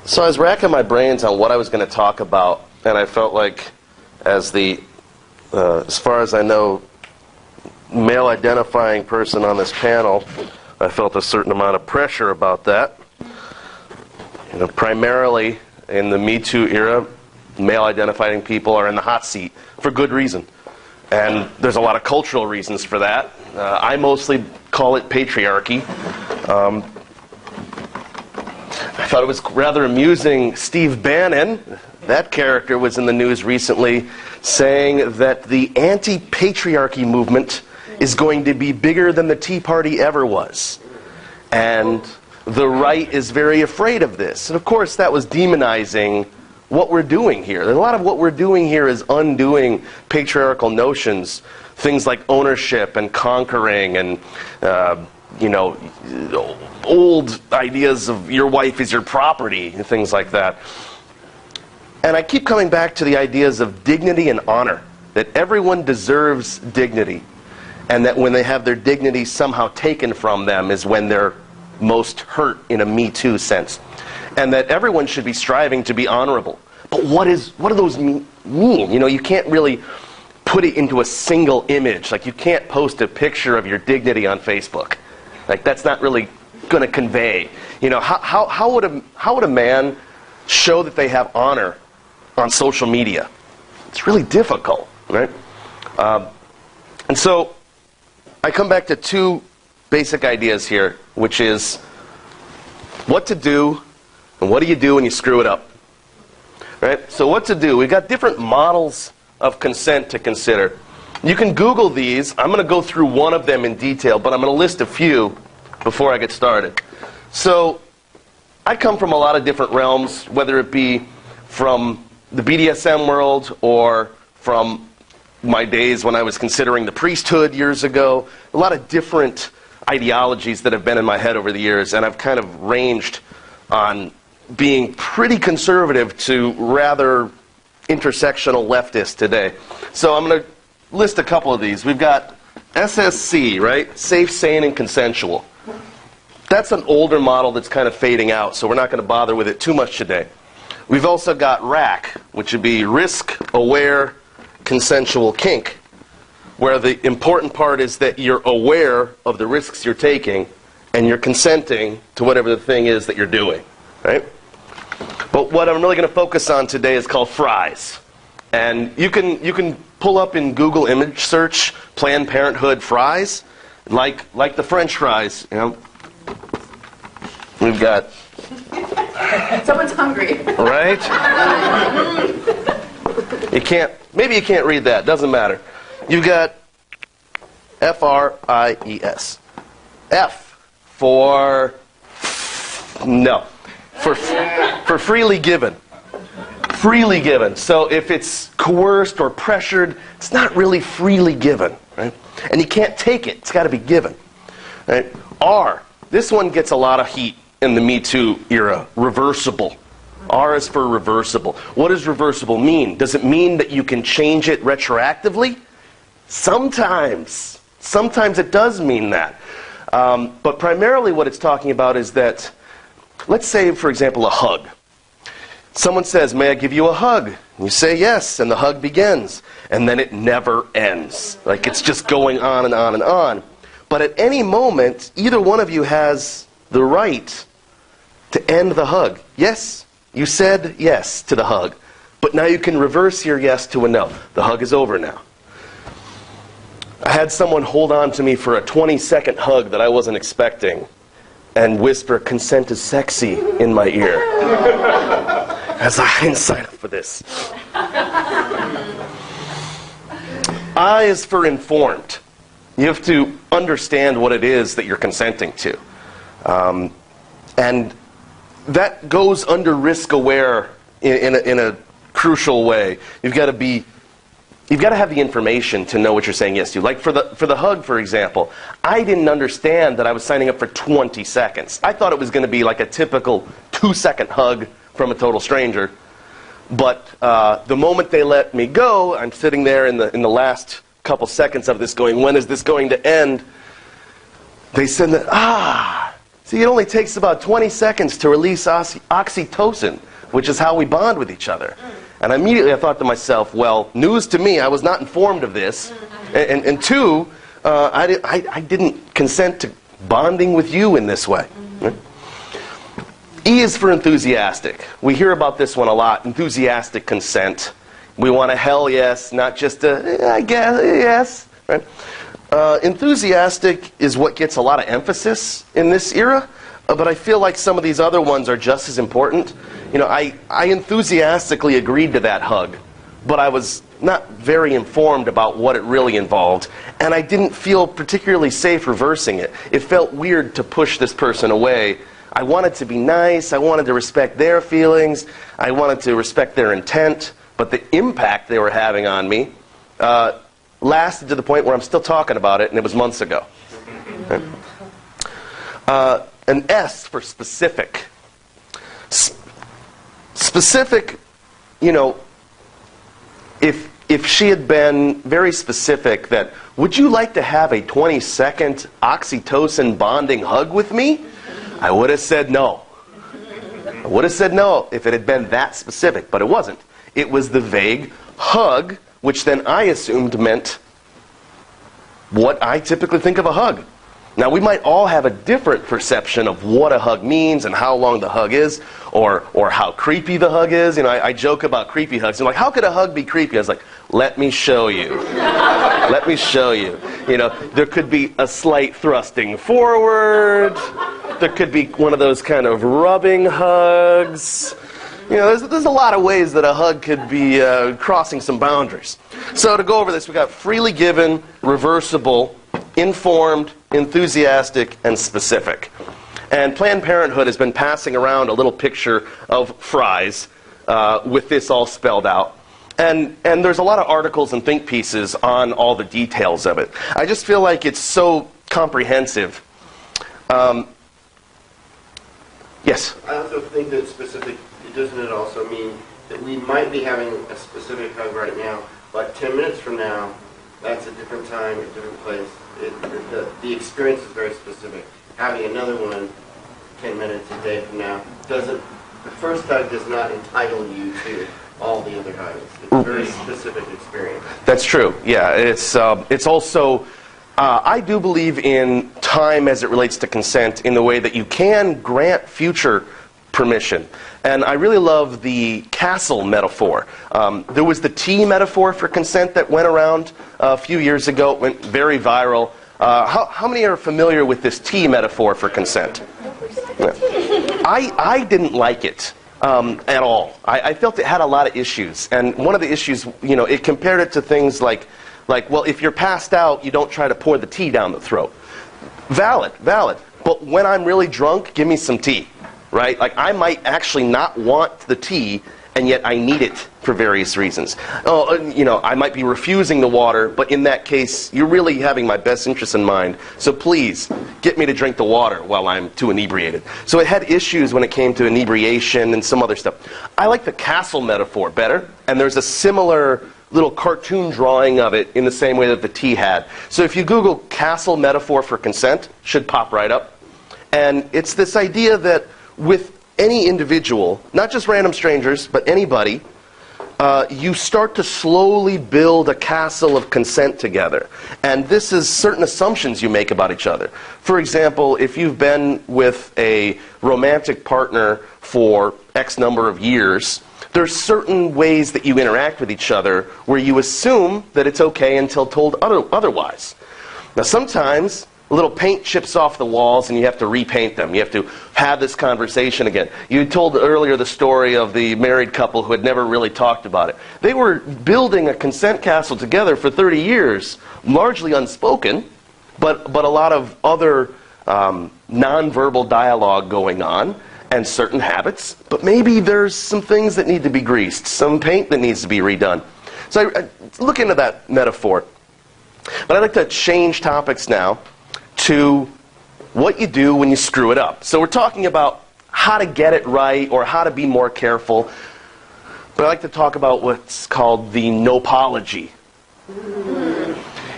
So I was racking my brains on what I was going to talk about, and I felt like, as far as I know, male-identifying person on this panel, I felt a certain amount of pressure about that. You know, primarily in the MeToo era, male-identifying people are in the hot seat for good reason. And there's a lot of cultural reasons for that. I mostly call it patriarchy. I thought it was rather amusing. Steve Bannon, that character, was in the news recently saying that the anti-patriarchy movement is going to be bigger than the Tea Party ever was. And the right is very afraid of this. And of course, that was demonizing what we're doing here. A lot of what we're doing here is undoing patriarchal notions. Things like ownership and conquering and, old ideas of your wife is your property and things like that. And I keep coming back to the ideas of dignity and honor, that everyone deserves dignity, and that when they have their dignity somehow taken from them is when they're most hurt in a Me Too sense. And that everyone should be striving to be honorable. But what do those mean? You know, you can't really put it into a single image. Like, you can't post a picture of your dignity on Facebook. Like, that's not really going to convey. You know, how would a man show that they have honor on social media? It's really difficult, right? And so I come back to two basic ideas here, which is what to do and what do you do when you screw it up, right? So what to do? We've got different models of consent to consider. You can Google these. I'm going to go through one of them in detail, but I'm going to list a few before I get started. So I come from a lot of different realms, whether it be from the BDSM world or from my days when I was considering the priesthood years ago. A lot of different ideologies that have been in my head over the years, and I've kind of ranged on being pretty conservative to rather intersectional leftist today. So I'm going to list a couple of these. We've got SSC, right? Safe, sane, and consensual. That's an older model that's kind of fading out, so we're not going to bother with it too much today. We've also got RAC, which would be risk-aware consensual kink, where the important part is that you're aware of the risks you're taking and you're consenting to whatever the thing is that you're doing, right? But what I'm really going to focus on today is called fries. And you can pull up in Google image search Planned Parenthood fries, like the French fries. You know, we've got. Someone's hungry. Right? Maybe you can't read that. Doesn't matter. You've got F-R-I-E-S. F for no. For freely given. Freely given. So if it's coerced or pressured, it's not really freely given, right? And you can't take it. It's got to be given. Right? R. This one gets a lot of heat in the Me Too era. Reversible. R is for reversible. What does reversible mean? Does it mean that you can change it retroactively? Sometimes. Sometimes it does mean that. But primarily what it's talking about is that, let's say, for example, a hug. Someone says, "May I give you a hug?" You say yes, and the hug begins. And then it never ends. Like, it's just going on and on and on. But at any moment, either one of you has the right to end the hug. Yes, you said yes to the hug. But now you can reverse your yes to a no. The hug is over now. I had someone hold on to me for a 20-second hug that I wasn't expecting and whisper, "Consent is sexy," in my ear. As I didn't sign up for this. I is for informed. You have to understand what it is that you're consenting to. And that goes under risk-aware in a crucial way. You've got to have the information to know what you're saying yes to. Like for the hug, for example, I didn't understand that I was signing up for 20 seconds. I thought it was going to be like a typical 2-second hug from a total stranger. But the moment they let me go, I'm sitting there in the last couple seconds of this going, when is this going to end? They said that, See, it only takes about 20 seconds to release oxytocin, which is how we bond with each other. And immediately I thought to myself, well, news to me, I was not informed of this. And two, I didn't consent to bonding with you in this way. E is for enthusiastic. We hear about this one a lot, enthusiastic consent. We want a hell yes, not just a I guess yes. Right? Enthusiastic is what gets a lot of emphasis in this era, but I feel like some of these other ones are just as important. You know, I enthusiastically agreed to that hug, but I was not very informed about what it really involved, and I didn't feel particularly safe reversing it. It felt weird to push this person away. I wanted to be nice, I wanted to respect their feelings, I wanted to respect their intent, but the impact they were having on me lasted to the point where I'm still talking about it, and it was months ago. An S for specific. Specific, you know, if she had been very specific that, would you like to have a 20-second oxytocin bonding hug with me? I would have said no. I would have said no if it had been that specific, but it wasn't. It was the vague hug, which then I assumed meant what I typically think of a hug. Now, we might all have a different perception of what a hug means and how long the hug is, or how creepy the hug is. You know, I joke about creepy hugs. I'm like, how could a hug be creepy? I was like, let me show you. Let me show you. You know, there could be a slight thrusting forward. There could be one of those kind of rubbing hugs. You know, there's a lot of ways that a hug could be crossing some boundaries. So to go over this, we've got freely given, reversible, informed, enthusiastic, and specific. And Planned Parenthood has been passing around a little picture of fries with this all spelled out. And there's a lot of articles and think pieces on all the details of it. I just feel like it's so comprehensive. Yes? I also think that specific, doesn't it also mean that we might be having a specific hug right now, but 10 minutes from now, that's a different time, a different place. The experience is very specific. Having another one 10 minutes a day from now doesn't, the first hug does not entitle you to all the other hugs. It's a very specific experience. That's true. Yeah, it's also, I do believe in time as it relates to consent in the way that you can grant future permission. And I really love the castle metaphor. There was the tea metaphor for consent that went around a few years ago. It went very viral. How many are familiar with this tea metaphor for consent? Yeah. I didn't like it at all. I felt it had a lot of issues. And one of the issues, you know, it compared it to things like, well, if you're passed out, you don't try to pour the tea down the throat. Valid. But when I'm really drunk, give me some tea. Right? Like, I might actually not want the tea, and yet I need it for various reasons. Oh, you know, I might be refusing the water, but in that case, you're really having my best interests in mind. So please, get me to drink the water while I'm too inebriated. So it had issues when it came to inebriation and some other stuff. I like the castle metaphor better, and there's a similar little cartoon drawing of it in the same way that the tea had. So if you Google castle metaphor for consent, it should pop right up. And it's this idea that with any individual, not just random strangers, but anybody, you start to slowly build a castle of consent together. And this is certain assumptions you make about each other. For example, if you've been with a romantic partner for X number of years, there's certain ways that you interact with each other where you assume that it's okay until told otherwise. Now sometimes a little paint chips off the walls and you have to repaint them. You have to have this conversation again. You told earlier the story of the married couple who had never really talked about it. They were building a consent castle together for 30 years, largely unspoken, but a lot of other nonverbal dialogue going on and certain habits. But maybe there's some things that need to be greased, some paint that needs to be redone. So I look into that metaphor. But I'd like to change topics now to what you do when you screw it up. So we're talking about how to get it right or how to be more careful. But I'd like to talk about what's called the Nopology.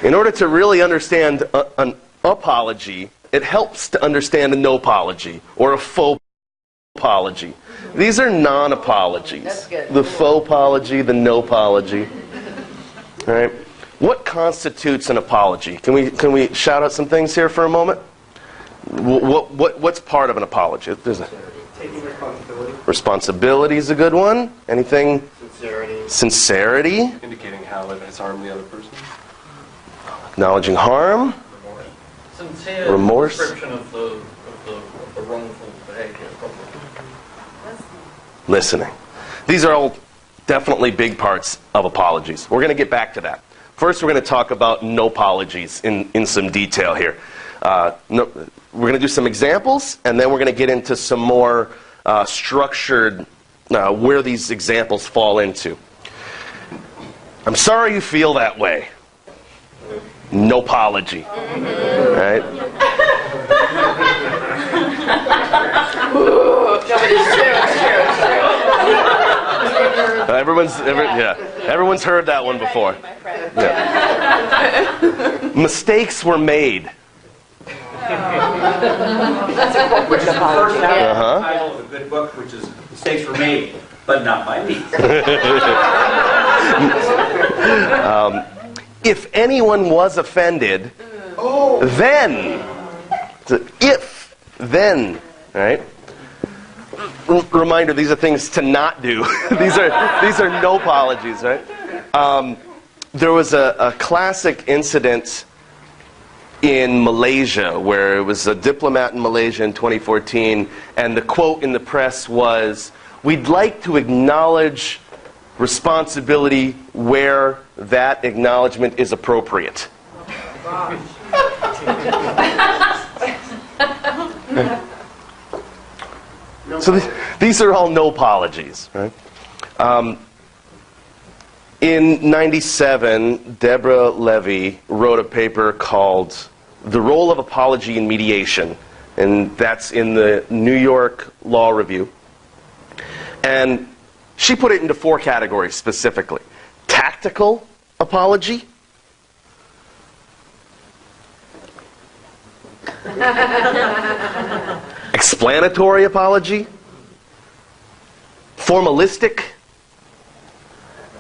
In order to really understand an apology, it helps to understand a nopology or a fauxpology. These are non-apologies. That's good. The fauxpology, the nopology. All right. What constitutes an apology? Can we shout out some things here for a moment? What's part of an apology? Taking responsibility. Responsibility is a good one. Anything? Sincerity. Sincerity. Indicating how it has harmed the other person. Acknowledging harm. Sincere Remorse. description of the wrongful behavior. Listening. These are all definitely big parts of apologies. We're going to get back to that. First, we're going to talk about nopologies in some detail here. We're going to do some examples, and then we're going to get into some more structured, where these examples fall into. I'm sorry you feel that way. Nopology. Right? Everyone's heard that one before. Yeah. Mistakes were made. That's a corporate apology. Uh-huh. Title of a good book, which is "Mistakes Were Made, but Not by Me." If anyone was offended, then. If, then, right? Reminder: these are things to not do. these are nopologies, right? There was a classic incident in Malaysia where it was a diplomat in Malaysia in 2014, and the quote in the press was, "We'd like to acknowledge responsibility where that acknowledgement is appropriate." So these are all nopologies, right? In '97, DEBORAH LEVI wrote a paper called "The Role of Apology in Mediation," and that's in the New York Law Review. And she put it into 4 categories specifically: tactical apology, explanatory apology, formalistic,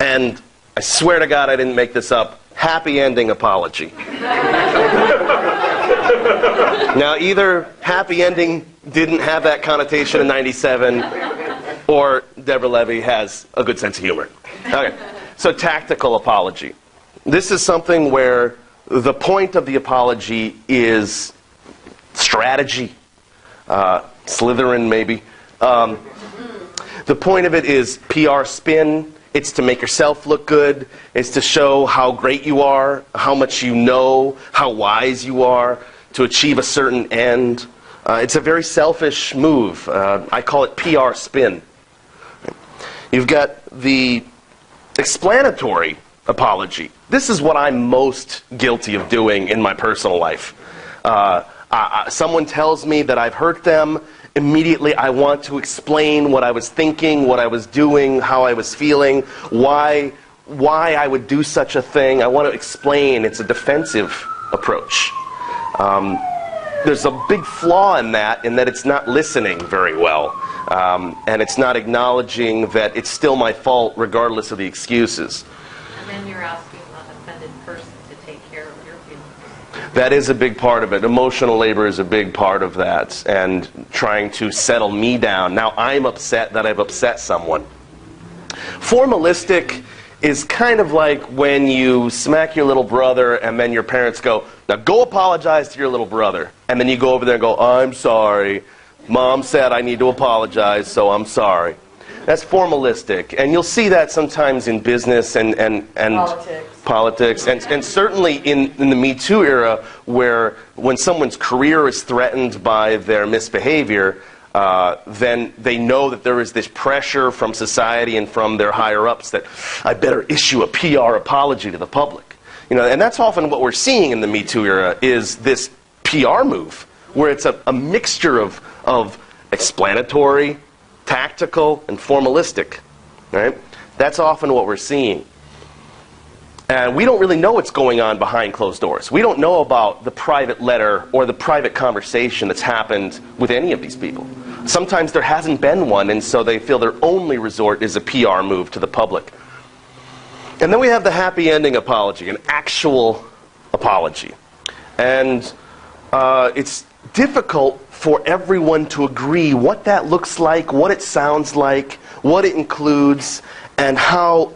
and I swear to God I didn't make this up, happy ending apology. Now, either happy ending didn't have that connotation in '97, or DEBORAH LEVI has a good sense of humor. Okay, so tactical apology. This is something where the point of the apology is strategy, Slytherin maybe. The point of it is PR spin. It's to make yourself look good. It's to show how great you are, how much you know, how wise you are, to achieve a certain end. It's a very selfish move. I call it PR spin. You've got the explanatory apology. This is what I'm most guilty of doing in my personal life. Someone tells me that I've hurt them. Immediately I want to explain what I was thinking, what I was doing, how I was feeling, why I would do such a thing. I want to explain. It's a defensive approach. There's a big flaw in that it's not listening very well. And it's not acknowledging that it's still my fault regardless of the excuses. And then you're asking the offended person to take care of your feelings. That is a big part of it. Emotional labor is a big part of that, and trying to settle me down. Now I'm upset that I've upset someone. Formalistic is kind of like when you smack your little brother and then your parents go, "Now go apologize to your little brother." And then you go over there and go, "I'm sorry. Mom said I need to apologize, so I'm sorry." That's formalistic. And you'll see that sometimes in business and politics. And certainly in the MeToo era, where when someone's career is threatened by their misbehavior, then they know that there is this pressure from society and from their higher-ups that I better issue a PR apology to the public. And that's often what we're seeing in the MeToo era, is this PR move, where it's a mixture of explanatory, tactical, and formalistic. Right? That's often what we're seeing. And we don't really know what's going on behind closed doors. We don't know about the private letter or the private conversation that's happened with any of these people. Sometimes there hasn't been one, and so they feel their only resort is a PR move to the public. And then we have the happy ending apology, an actual apology. And it's difficult for everyone to agree what that looks like, what it sounds like, what it includes, and how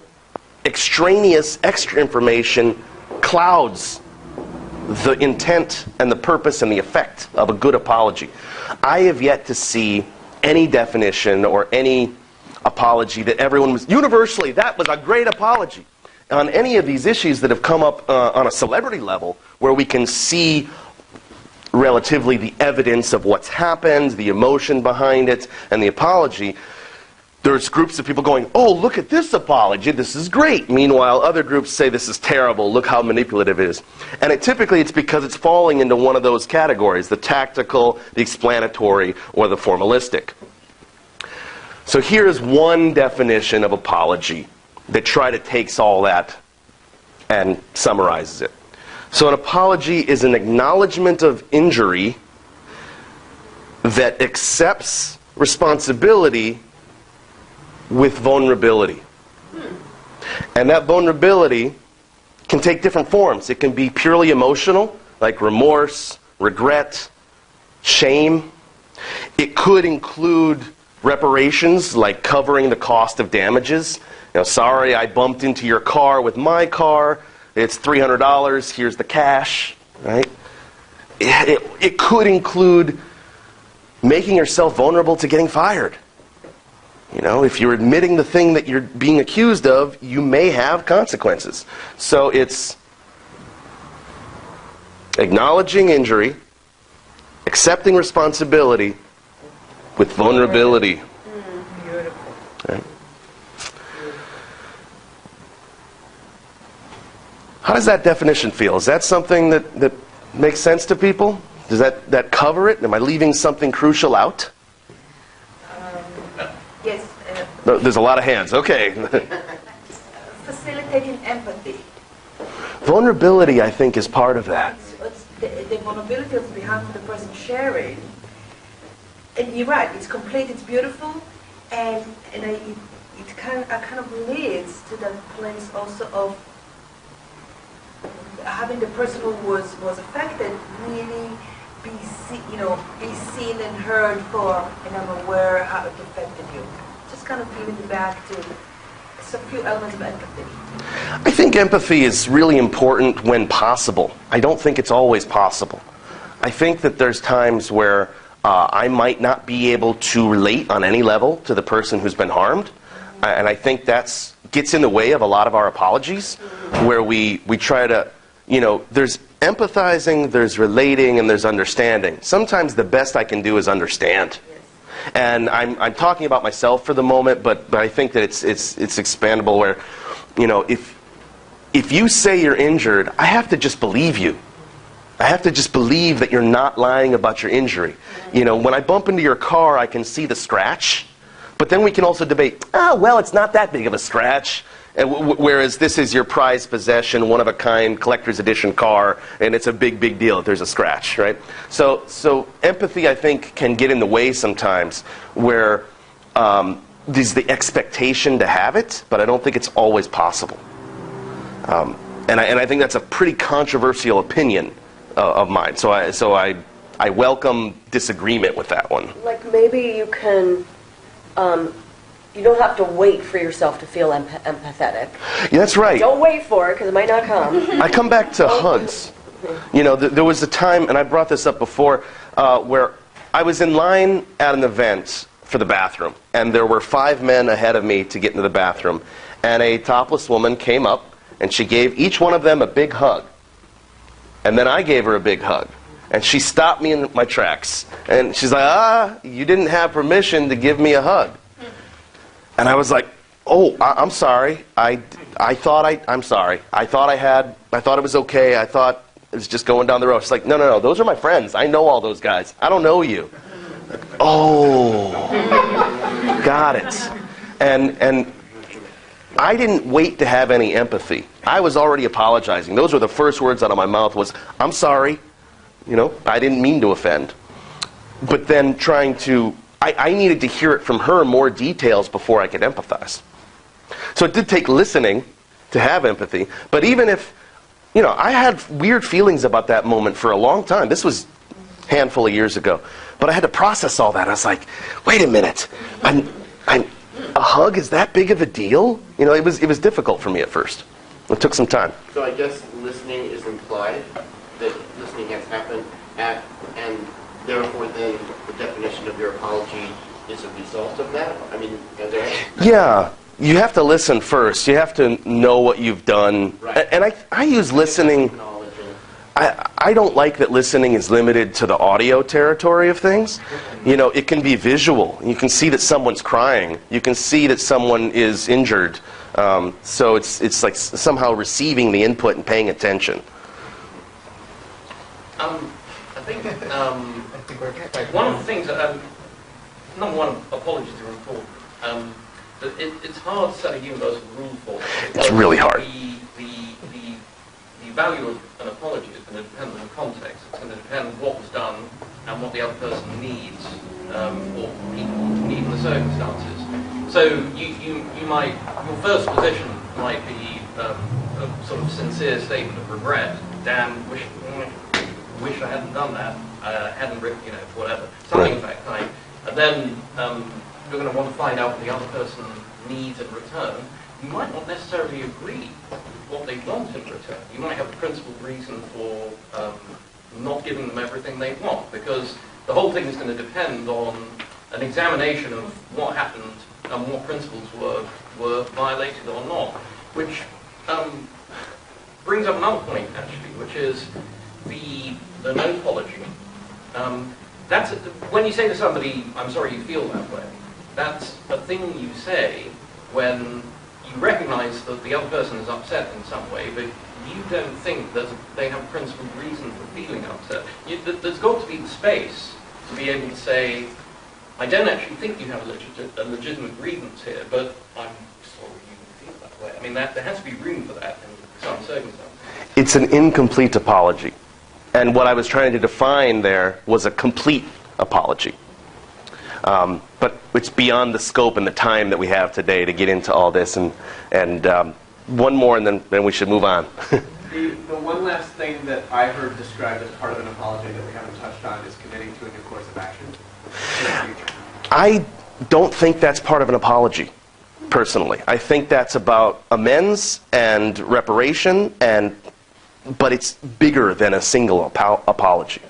extraneous extra information clouds the intent and the purpose and the effect of a good apology. I have yet to see any definition or any apology that everyone was universally, that was a great apology. On any of these issues that have come up on a celebrity level, where we can see relatively the evidence of what's happened, the emotion behind it, and the apology, there's groups of people going, oh, look at this apology, this is great. Meanwhile, other groups say this is terrible, look how manipulative it is. And typically it's because it's falling into one of those categories, the tactical, the explanatory, or the formalistic. So here's one definition of apology that takes all that and summarizes it. So an apology is an acknowledgement of injury that accepts responsibility with vulnerability. And that vulnerability can take different forms. It can be purely emotional, like remorse, regret, shame. It could include reparations, like covering the cost of damages. You know, sorry, I bumped into your car with my car. It's $300. Here's the cash. Right? It could include making yourself vulnerable to getting fired. You know, if you're admitting the thing that you're being accused of, you may have consequences. So it's acknowledging injury, accepting responsibility with vulnerability. Beautiful. Right? How does that definition feel? Is that something that makes sense to people? Does that cover it? Am I leaving something crucial out? Yes. There's a lot of hands. Okay. Facilitating empathy. Vulnerability, I think, is part of that. It's the vulnerability on behalf of the person sharing. And you're right. It's complete. It's beautiful, and it kind of leads to that place also of having the person who was affected really be seen and heard for, and I'm aware how it affected you. Just kind of giving it back to a few elements of empathy. I think empathy is really important when possible. I don't think it's always possible. I think that there's times where I might not be able to relate on any level to the person who's been harmed. And I think that gets in the way of a lot of our apologies, where we try to, there's empathizing, there's relating, and there's understanding. Sometimes the best I can do is understand. And I'm talking about myself for the moment, but I think that it's expandable where, if you say you're injured, I have to just believe you. I have to just believe that you're not lying about your injury. When I bump into your car, I can see the scratch, but then we can also debate, well, it's not that big of a scratch. And whereas this is your prized possession, one-of-a-kind, collector's edition car, and it's a big, big deal if there's a scratch, right? So empathy, I think, can get in the way sometimes, where there's the expectation to have it, but I don't think it's always possible. And I think that's a pretty controversial opinion of mine. So I welcome disagreement with that one. Like maybe you can... you don't have to wait for yourself to feel empathetic. Yeah, that's right. Don't wait for it, because it might not come. I come back to hugs. There was a time, and I brought this up before, where I was in line at an event for the bathroom, and there were 5 men ahead of me to get into the bathroom, and a topless woman came up, and she gave each one of them a big hug. And then I gave her a big hug. And she stopped me in my tracks. And she's like, you didn't have permission to give me a hug. And I was like, oh, I'm sorry. I'm sorry. I thought it was okay. I thought it was just going down the road. She's like, no, those are my friends. I know all those guys. I don't know you. Oh, got it. And I didn't wait to have any empathy. I was already apologizing. Those were the first words out of my mouth was, I'm sorry. I didn't mean to offend. But then I needed to hear it from her more details before I could empathize. So it did take listening to have empathy. But even if, I had weird feelings about that moment for a long time. This was a handful of years ago. But I had to process all that. I was like, wait a minute. A hug is that big of a deal? It was difficult for me at first. It took some time. So I guess listening is implied, that listening has happened and therefore then the definition of your apology is a result of that? I mean, are there... Yeah. You have to listen first. You have to know what you've done. Right. And I use listening... I don't like that listening is limited to the audio territory of things. It can be visual. You can see that someone's crying. You can see that someone is injured. So it's like somehow receiving the input and paying attention. I think one of the things that, number one, apologies are important. But it's hard to set a universal rule for it. It's really hard. The value of an apology is going to depend on the context. It's going to depend on what was done and what the other person needs, or people need in the circumstances. So you might, your first position might be a sort of sincere statement of regret. Damn, wish I hadn't done that. Hadn't written, whatever, something of that kind. And then you're going to want to find out what the other person needs in return. You might not necessarily agree what they want in return. You might have a principled reason for not giving them everything they want, because the whole thing is going to depend on an examination of what happened and what principles were violated or not, which brings up another point, actually, which is the nopology. When you say to somebody, I'm sorry you feel that way, that's a thing you say when you recognize that the other person is upset in some way, but you don't think that they have a principled reason for feeling upset. There's got to be the space to be able to say, I don't actually think you have a legitimate grievance here, but I'm sorry you feel that way. I mean, there has to be room for that in some circumstances. It's an incomplete apology. And what I was trying to define there was a complete apology. But it's beyond the scope and the time that we have today to get into all this. And one more, and then we should move on. The one last thing that I heard described as part of an apology that we haven't touched on is committing to a new course of action in the future. I don't think that's part of an apology, personally. I think that's about amends and reparation, but it's bigger than a single apology.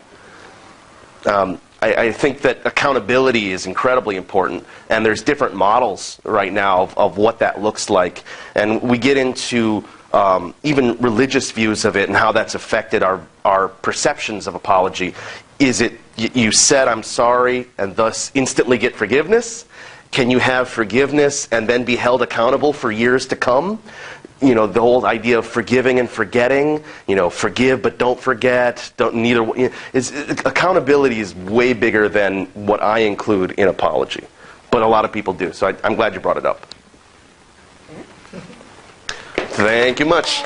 I think that accountability is incredibly important, and there's different models right now of what that looks like. And we get into even religious views of it and how that's affected our perceptions of apology. Is it you said I'm sorry and thus instantly get forgiveness? Can you have forgiveness and then be held accountable for years to come? The whole idea of forgiving and forgetting, forgive but don't forget, accountability is way bigger than what I include in apology. But a lot of people do, so I'm glad you brought it up. Thank you much.